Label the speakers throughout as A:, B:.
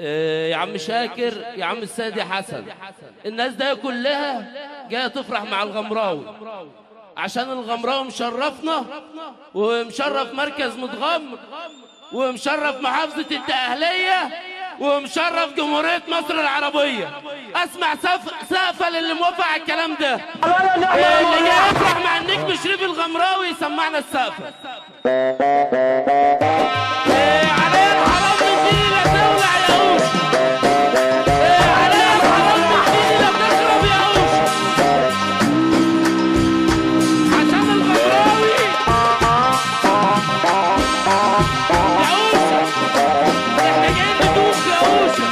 A: يا عم شاكر، يا عم السيد حسن، الناس ده كلها جايه تفرح مع الغمراوي عشان الغمراوي مشرفنا ومشرف مركز متغمر ومشرف محافظة الدقهلية ومشرف جمهورية مصر العربية. اسمع سقفة للي موافق على الكلام ده، اللي جاي يفرح مع النجم شريف الغمراوي يسمعنا السقفة. عليا الحرام من دي لا تولع يا قوش، عليا الحرام من دي لا تشرب يا قوش، عشان الغمراوي يا قوشة احنا جايين ندوخ يا قوشة.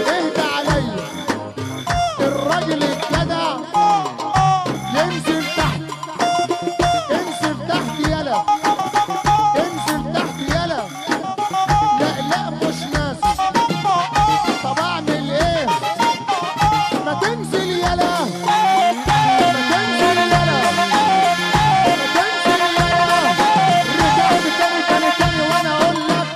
B: اهدى عليا الراجل الجدع ينزل تحت، انزل تحت يلا، انزل تحت يلا. لا لا مش نازل، طب اعمل ايه؟ ما تنزل يلا، ما تنزل يلا، ما تنزل يلا. رجعت تاني وانا اقول لك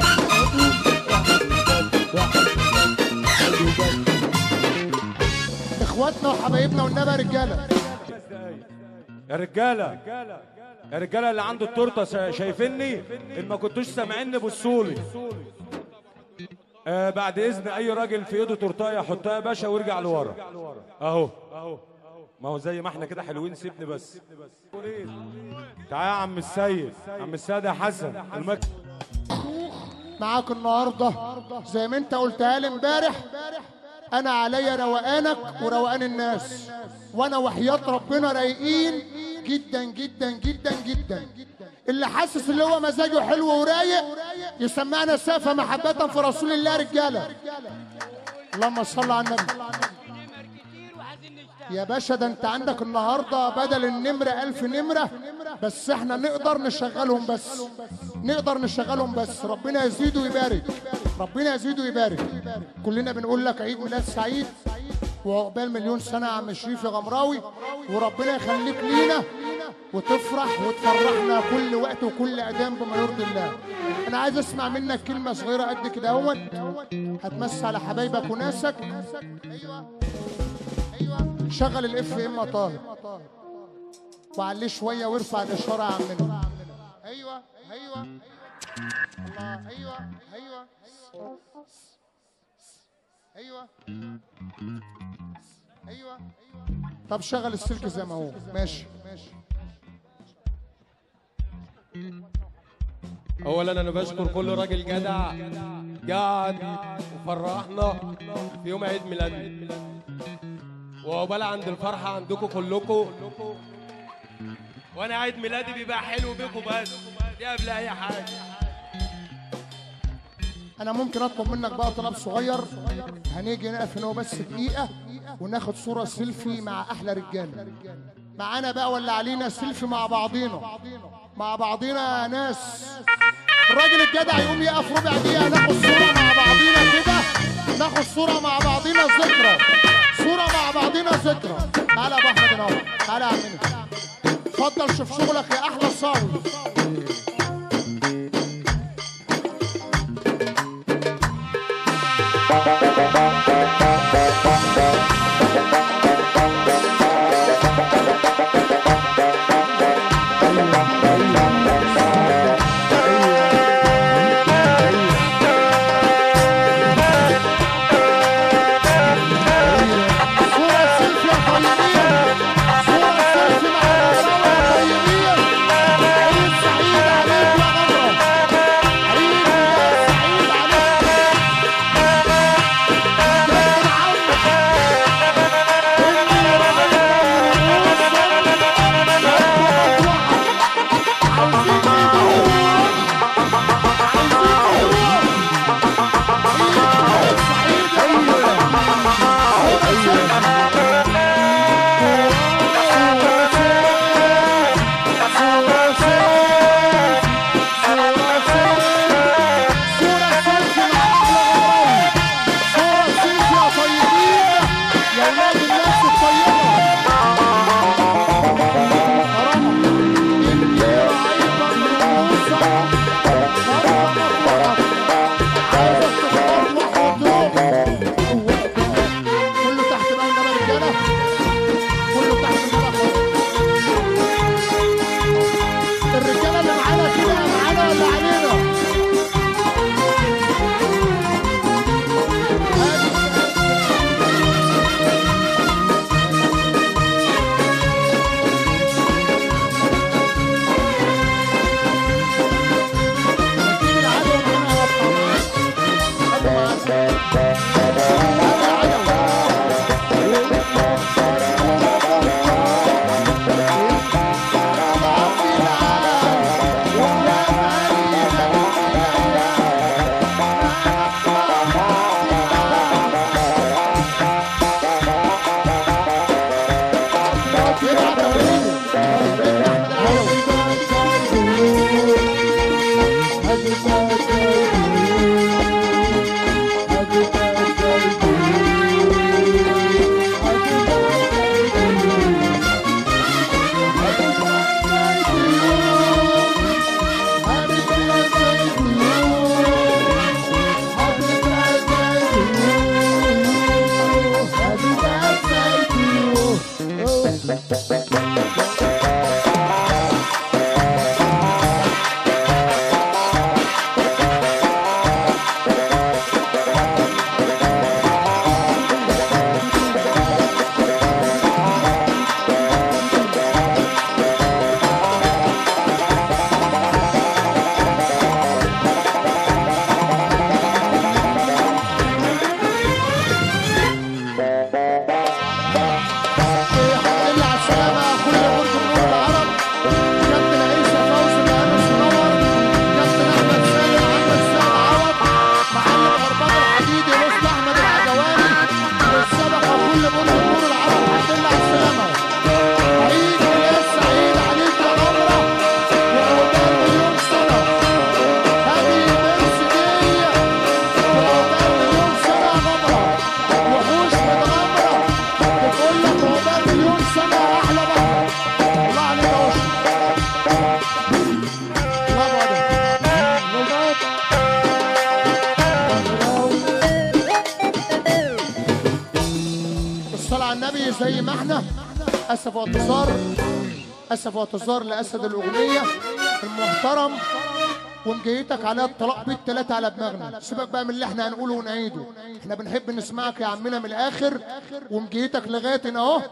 B: اخواتنا وحبايبنا والنبي يا رجاله،
C: يا رجاله يا رجاله اللي عنده التورته شايفيني، ان ما كنتوش سامعيني بصولي. بعد اذن اي راجل في ايده تورتايه يحطها يا باشا ويرجع لورا اهو. ما هو زي ما احنا كده حلوين، سيبني بس. تعال يا عم السيد، عم السيد يا حسن
B: معاك النهارده زي ما انت قلتها لي امبارح. انا عليا روقانك وروقان الناس، وانا وحياة ربنا رايقين جدا جدا جدا جدا. اللي حاسس اللي هو مزاجه حلو ورايق يسمعنا سقفة محبة في رسول الله. رجاله اللهم صل على النبي. يا باشا ده انت عندك النهارده بدل النمرة 1000 نمرة، بس احنا نقدر نشغلهم بس، نقدر نشغلهم بس. ربنا يزيد ويبارك، ربنا يزيد ويبارك. كلنا بنقول لك عيد ميلاد سعيد وعقبال مليون سنة يا عم شريف يا غمراوي، وربنا يخليك لينا وتفرح وتفرحنا كل وقت وكل أدام بما يرضي الله. أنا عايز أسمع منك كلمة صغيرة قد كده اهوت، هتمس على حبايبك وناسك. أيوه أيوه، شغل الاف ام يا طاهر وعليه شوية وارفع الإشارة يا عمنا. أيوه أيوه الله، أيوه أيوه أيوه أيوه. طب شغل السلك زي ما هو ماشي.
D: اولا انا بشكر كل راجل جدع قاعد وفرحنا في يوم عيد ميلادي، وعقبال عند الفرحه عندكم كلكم، وانا عيد ميلادي بيبقى حلو بيكم بس، دي قبل اي حاجه.
B: انا ممكن اطلب منك بقى طلب صغير، هنيجي نقف هنا بس دقيقه وناخد صوره سيلفي مع احلى رجاله معانا بقى، ولا علينا سيلفي مع بعضينا يا ناس. الراجل الجدع يقوم يقف ربع دقيقة، ناخد صورة مع بعضينا كده، ناخد صورة مع بعضينا ذكرى، صورة مع بعضينا ذكرى. تعالى يا ابو احمد اهو، تعالى يا عمنا، اتفضل شوف شغلك يا احلى صاوي. زي ما احنا اسف واعتذار، اسف واعتذار لاسد الاغنيه المحترم ومجيتك على الطلاق بالثلاثه على دماغنا. سيبك بقى من اللي احنا هنقوله ونعيده، احنا بنحب نسمعك يا عمنا من الاخر، ومجيتك لغايه هنا اهو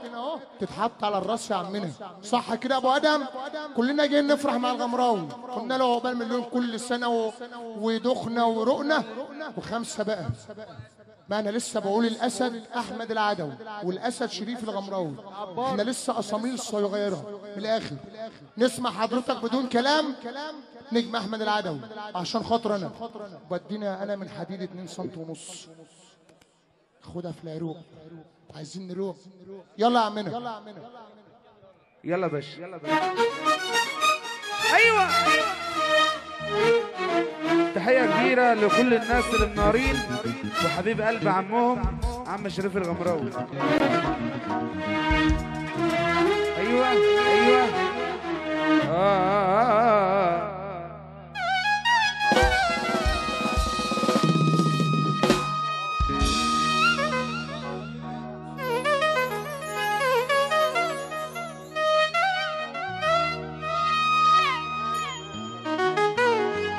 B: تتحط على الراس يا عمنا، صح كده يا ابو ادم؟ كلنا جايين نفرح مع الغمراوي، قلنا له عقبال مليون كل سنه ودخنا ورقنا وخمسه بقى. ما انا لسه بقول الاسد احمد العدوي والاسد شريف الغمراوي، احنا لسه اساميل صغيره من الاخر. نسمع حضرتك بدون كلام نجم احمد العدوي عشان خاطر انا بدينا انا من حديد 2 سم ونص، خدها في العروق، عايزين نروح. يلا يا عمنا،
E: يلا باشا، يلا باشا. ايوه كبيرة لكل الناس اللي منارين وحبيب قلب عمهم عم شريف الغمراوي. ايوه ايوه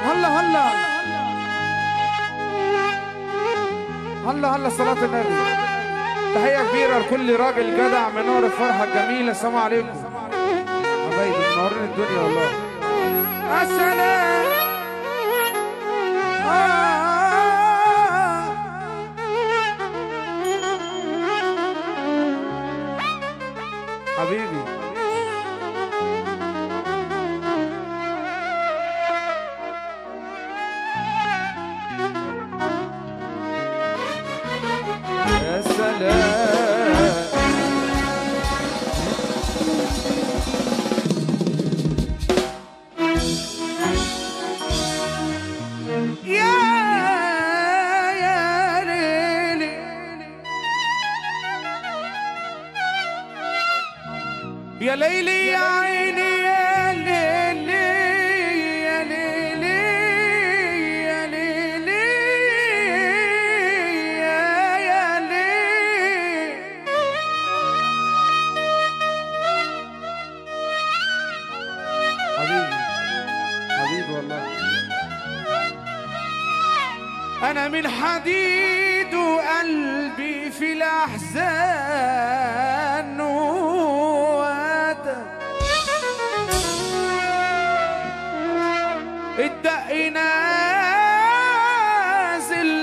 F: هلا هلا هلا هلا صلاة النبي. تحية كبيرة لكل راجل جدع منور الفرحة الجميلة. السلام عليكم حبايبي منورين الدنيا والله. السلام حبيبي يا سلام. يا ليلي يا ليلي يا عيني يا ليلي يا ليلي يا ليلي يا ليلي. حبيبي حبيبي والله. أنا من حديد وقلبي في الأحزان الدق نازل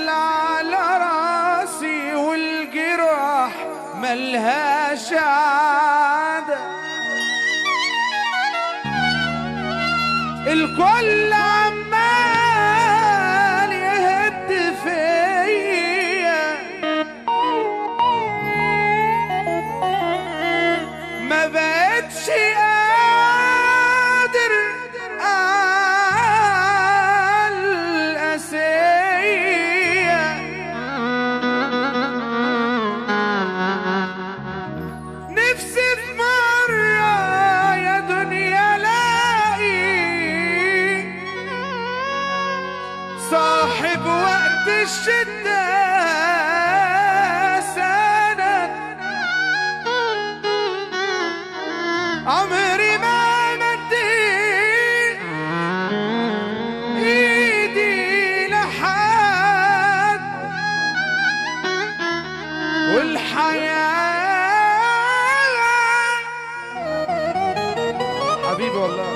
F: على راسي والجراح ملهاش عادة. الكل عمال يهد فيا ما بقتش قادر القاسية. نفسي في مرة يا دنيا الاقي صاحب وقت الشدة سند. عمري ما مديت ايدي لحد والحياة حبيبي والله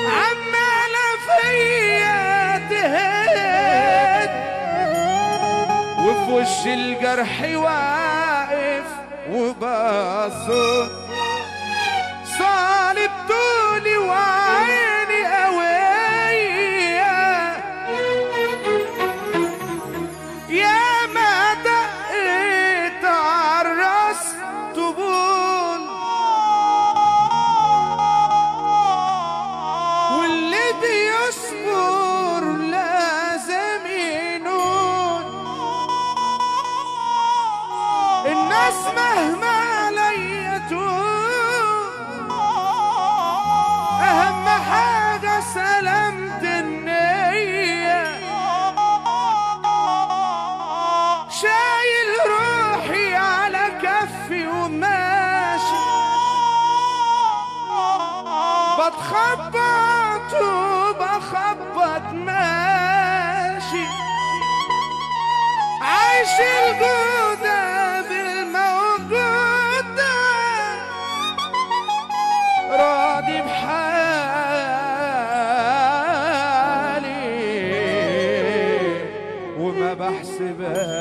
F: عمالة فيا تهد وفي وش الجرح واقف وبصر صالب طولي وعيني قوية. يا ما دقيت عالراس طبول واللي بيصبر لازم ينول. الناس مهما عليا أهم حاجة سلامة النية. شايل روحي على كفي وماشي بتخبط وبخبط ماشي. عايش الجودة بالموجودة راضي بحالي وما بحسبها